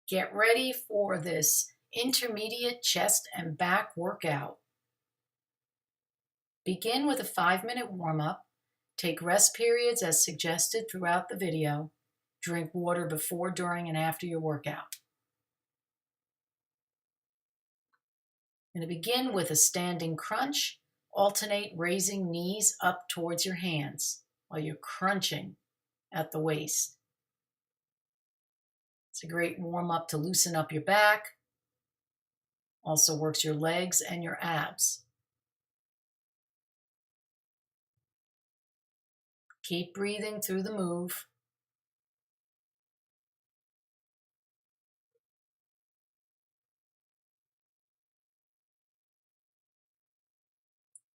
Get ready for this intermediate chest and back workout. Begin with a 5-minute warm-up. Take rest periods as suggested throughout the video. Drink water before, during, and after your workout. I'm going to begin with a standing crunch. Alternate raising knees up towards your hands while you're crunching at the waist. It's a great warm-up to loosen up your back. Also works your legs and your abs. Keep breathing through the move.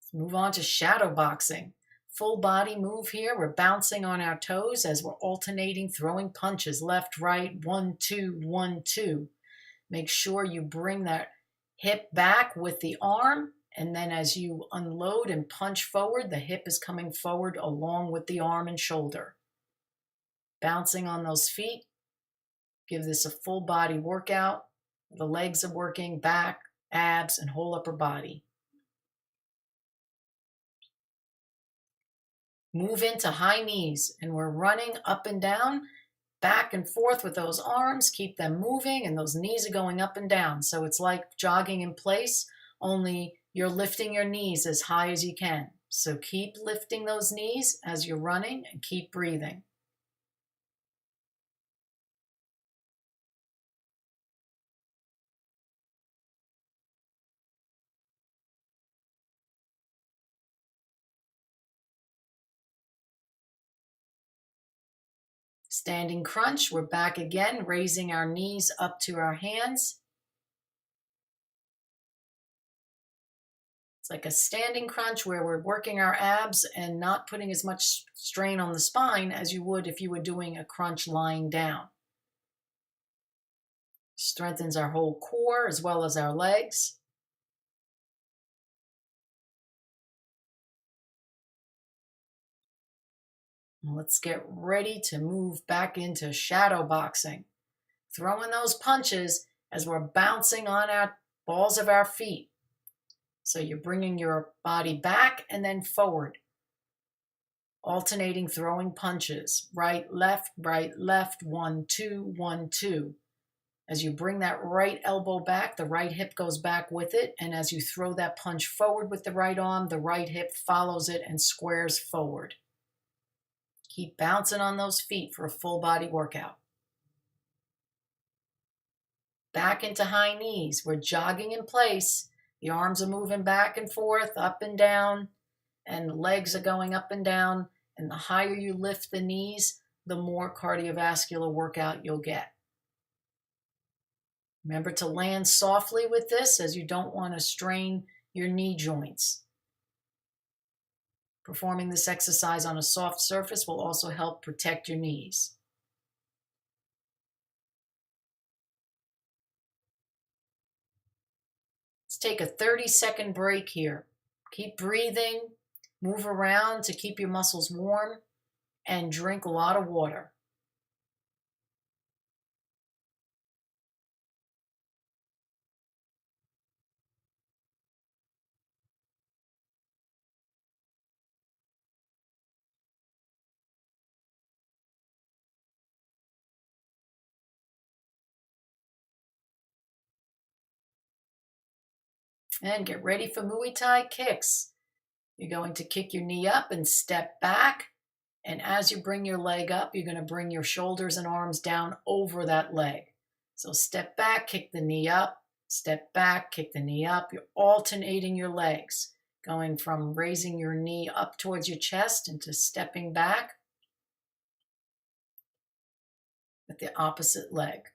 Let's move on to shadow boxing. Full body move here. We're bouncing on our toes as we're alternating, throwing punches left, right, 1, 2, 1, 2. Make sure you bring that hip back with the arm, and then as you unload and punch forward, the hip is coming forward along with the arm and shoulder. Bouncing on those feet. Give this a full body workout. The legs are working, back, abs, and whole upper body. Move into high knees, and we're running up and down, back and forth with those arms. Keep them moving, and those knees are going up and down. So it's like jogging in place, only you're lifting your knees as high as you can. So keep lifting those knees as you're running and keep breathing. Standing crunch, we're back again, raising our knees up to our hands. It's like a standing crunch where we're working our abs and not putting as much strain on the spine as you would if you were doing a crunch lying down. Strengthens our whole core as well as our legs. Let's get ready to move back into shadow boxing. Throwing those punches as we're bouncing on our balls of our feet. So you're bringing your body back and then forward. Alternating throwing punches. Right, left, 1, 2, 1, 2. As you bring that right elbow back, the right hip goes back with it. And as you throw that punch forward with the right arm, the right hip follows it and squares forward. Keep bouncing on those feet for a full body workout. Back into high knees. We're jogging in place. The arms are moving back and forth, up and down, and the legs are going up and down. And the higher you lift the knees, the more cardiovascular workout you'll get. Remember to land softly with this, as you don't want to strain your knee joints. Performing this exercise on a soft surface will also help protect your knees. Let's take a 30-second break here. Keep breathing, move around to keep your muscles warm, and drink a lot of water. And get ready for Muay Thai kicks. You're going to kick your knee up and step back. And as you bring your leg up, you're going to bring your shoulders and arms down over that leg. So step back, kick the knee up, step back, kick the knee up. You're alternating your legs, going from raising your knee up towards your chest into stepping back with the opposite leg.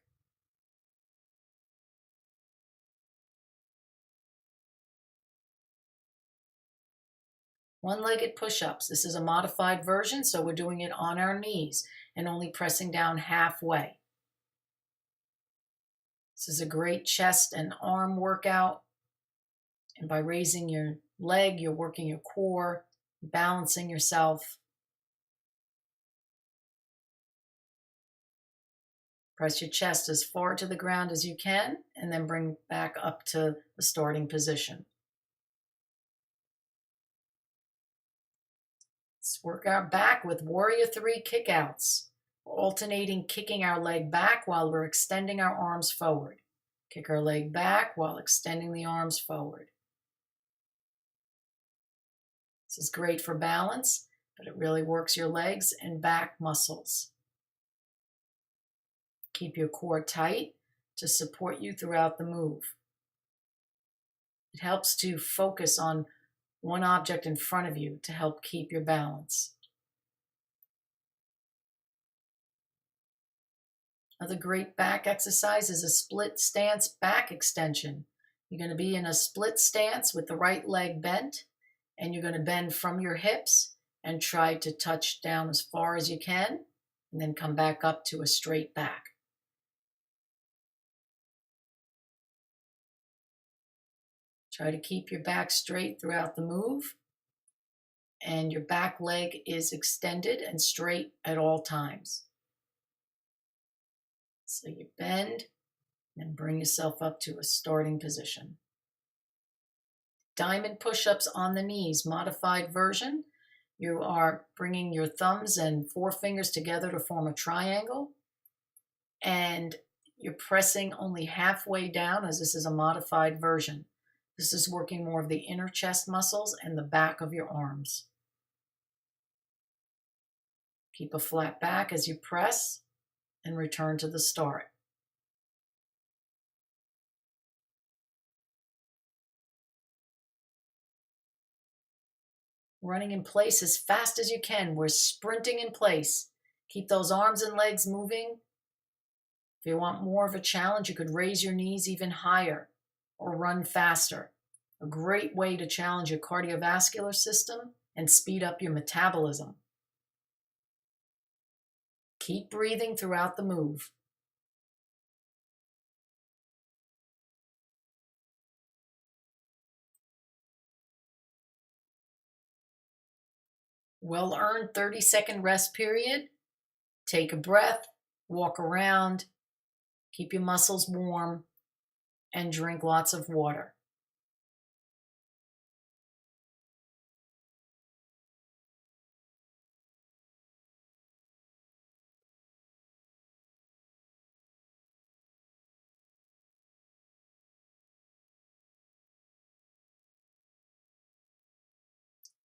One-legged push-ups. This is a modified version, so we're doing it on our knees and only pressing down halfway. This is a great chest and arm workout. And by raising your leg, you're working your core, balancing yourself. Press your chest as far to the ground as you can, and then bring back up to the starting position. Let's work our back with Warrior 3 kickouts. We're alternating kicking our leg back while we're extending our arms forward. Kick our leg back while extending the arms forward. This is great for balance, but it really works your legs and back muscles. Keep your core tight to support you throughout the move. It helps to focus on one object in front of you to help keep your balance. Another great back exercise is a split stance back extension. You're going to be in a split stance with the right leg bent, and you're going to bend from your hips and try to touch down as far as you can, and then come back up to a straight back. Try to keep your back straight throughout the move, and your back leg is extended and straight at all times. So you bend and bring yourself up to a starting position. Diamond push-ups on the knees, modified version. You are bringing your thumbs and forefingers together to form a triangle, and you're pressing only halfway down, as this is a modified version. This is working more of the inner chest muscles and the back of your arms. Keep a flat back as you press and return to the start. Running in place as fast as you can. We're sprinting in place. Keep those arms and legs moving. If you want more of a challenge, you could raise your knees even higher or run faster. A great way to challenge your cardiovascular system and speed up your metabolism. Keep breathing throughout the move. Well-earned 30-second rest period. Take a breath, walk around, keep your muscles warm, and drink lots of water.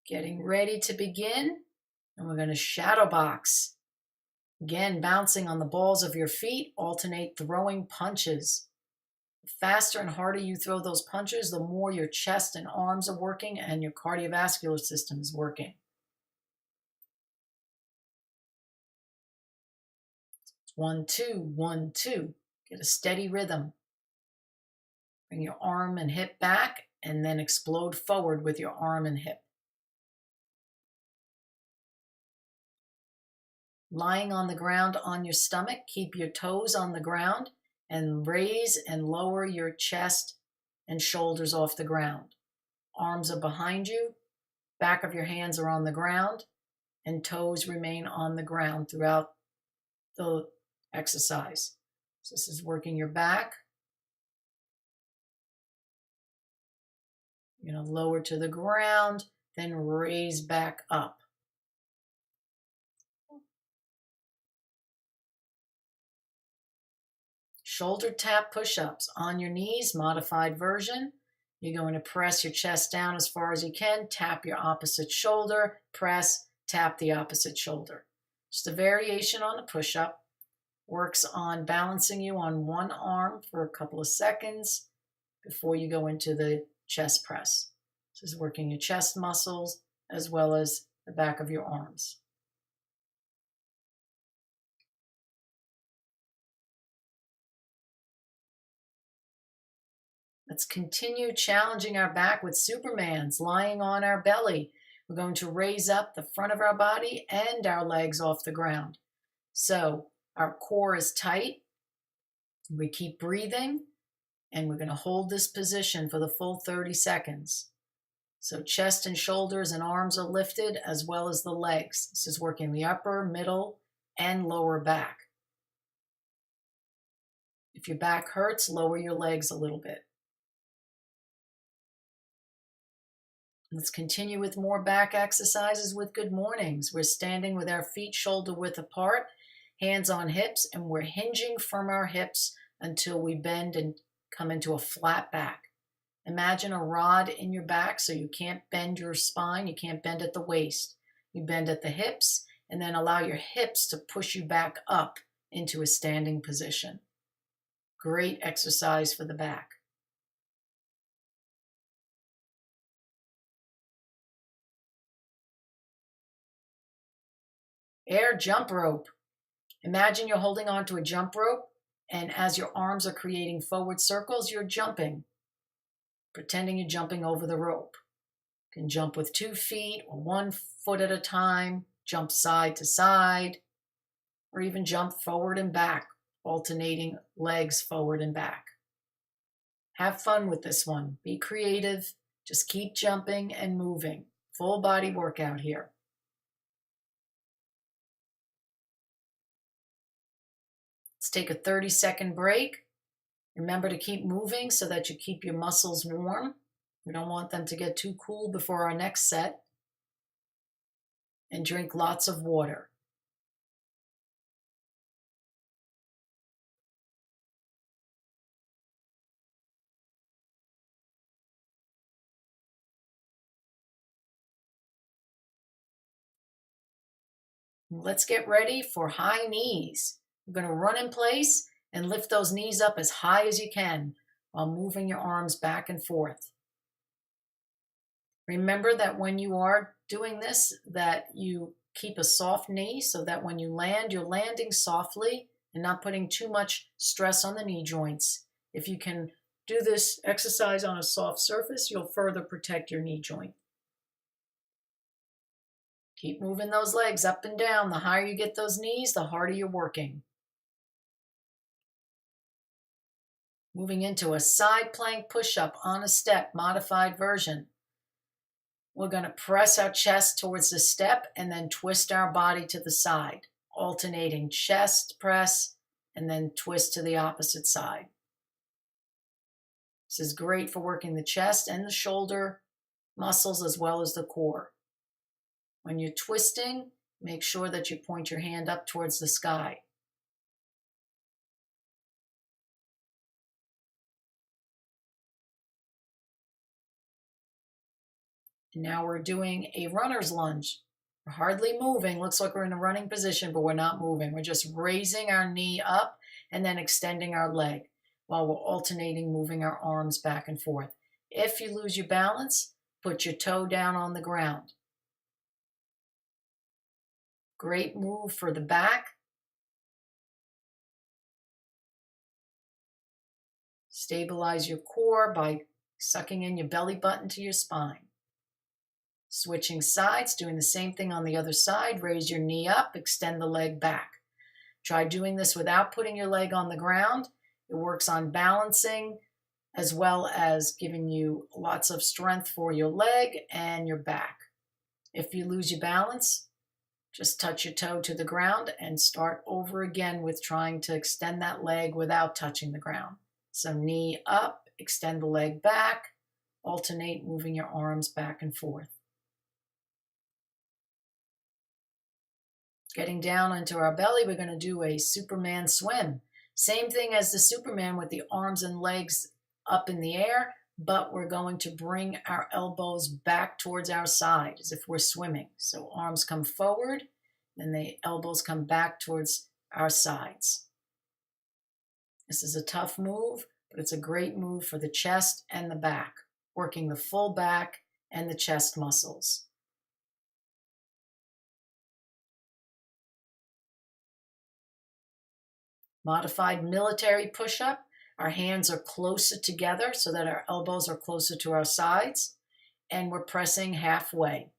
Getting ready to begin, and we're going to shadow box. Again, bouncing on the balls of your feet, alternate throwing punches. The faster and harder you throw those punches, the more your chest and arms are working and your cardiovascular system is working. 1, 2, 1, 2. Get a steady rhythm. Bring your arm and hip back, and then explode forward with your arm and hip. Lying on the ground on your stomach, keep your toes on the ground and raise and lower your chest and shoulders off the ground. Arms are behind you, back of your hands are on the ground, and toes remain on the ground throughout the exercise. So this is working your back. You're going to lower to the ground, then raise back up. Shoulder tap push-ups on your knees, modified version. You're going to press your chest down as far as you can, tap your opposite shoulder, press, tap the opposite shoulder. Just a variation on the push-up. Works on balancing you on one arm for a couple of seconds before you go into the chest press. This is working your chest muscles as well as the back of your arms. Let's continue challenging our back with Supermans, lying on our belly. We're going to raise up the front of our body and our legs off the ground. So our core is tight. We keep breathing, and we're going to hold this position for the full 30 seconds. So chest and shoulders and arms are lifted as well as the legs. This is working the upper, middle, and lower back. If your back hurts, lower your legs a little bit. Let's continue with more back exercises with good mornings. We're standing with our feet shoulder width apart, hands on hips, and we're hinging from our hips until we bend and come into a flat back. Imagine a rod in your back so you can't bend your spine, you can't bend at the waist. You bend at the hips and then allow your hips to push you back up into a standing position. Great exercise for the back. Air jump rope. Imagine you're holding onto a jump rope, and as your arms are creating forward circles, you're jumping, pretending you're jumping over the rope. You can jump with 2 feet or 1 foot at a time, jump side to side, or even jump forward and back, alternating legs forward and back. Have fun with this one. Be creative. Just keep jumping and moving. Full body workout here. Let's take a 30-second break. Remember to keep moving so that you keep your muscles warm. We don't want them to get too cool before our next set. And drink lots of water. Let's get ready for high knees. We're going to run in place and lift those knees up as high as you can while moving your arms back and forth. Remember that when you are doing this, that you keep a soft knee so that when you land, you're landing softly and not putting too much stress on the knee joints. If you can do this exercise on a soft surface, you'll further protect your knee joint. Keep moving those legs up and down. The higher you get those knees, the harder you're working. Moving into a side plank push-up on a step, modified version. We're going to press our chest towards the step and then twist our body to the side, alternating chest press and then twist to the opposite side. This is great for working the chest and the shoulder muscles as well as the core. When you're twisting, make sure that you point your hand up towards the sky. And now we're doing a runner's lunge. We're hardly moving. Looks like we're in a running position, but we're not moving. We're just raising our knee up and then extending our leg while we're alternating moving our arms back and forth. If you lose your balance, put your toe down on the ground. Great move for the back. Stabilize your core by sucking in your belly button to your spine. Switching sides, doing the same thing on the other side. Raise your knee up, extend the leg back. Try doing this without putting your leg on the ground. It works on balancing as well as giving you lots of strength for your leg and your back. If you lose your balance, just touch your toe to the ground and start over again with trying to extend that leg without touching the ground. So knee up, extend the leg back, alternate moving your arms back and forth. Getting down into our belly, we're going to do a Superman swim. Same thing as the Superman with the arms and legs up in the air, but we're going to bring our elbows back towards our side as if we're swimming. So arms come forward, then the elbows come back towards our sides. This is a tough move, but it's a great move for the chest and the back, working the full back and the chest muscles. Modified military push-up. Our hands are closer together so that our elbows are closer to our sides, and we're pressing halfway.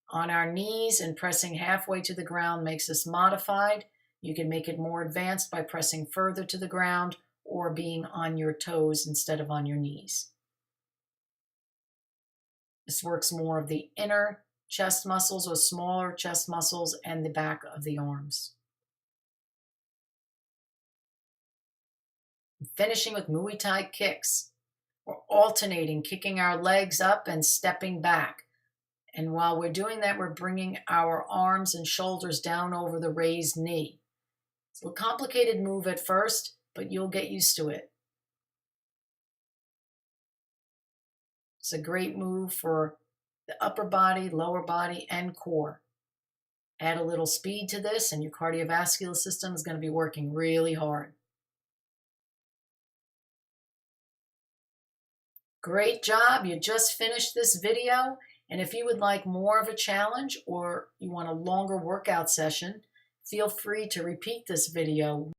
On our knees and pressing halfway to the ground makes us modified. You can make it more advanced by pressing further to the ground or being on your toes instead of on your knees. This works more of the inner chest muscles or smaller chest muscles and the back of the arms. Finishing with Muay Thai kicks. We're alternating, kicking our legs up and stepping back. And while we're doing that, we're bringing our arms and shoulders down over the raised knee. It's a complicated move at first, but you'll get used to it. It's a great move for the upper body, lower body, and core. Add a little speed to this and your cardiovascular system is going to be working really hard. Great job. You just finished this video. And if you would like more of a challenge or you want a longer workout session, feel free to repeat this video.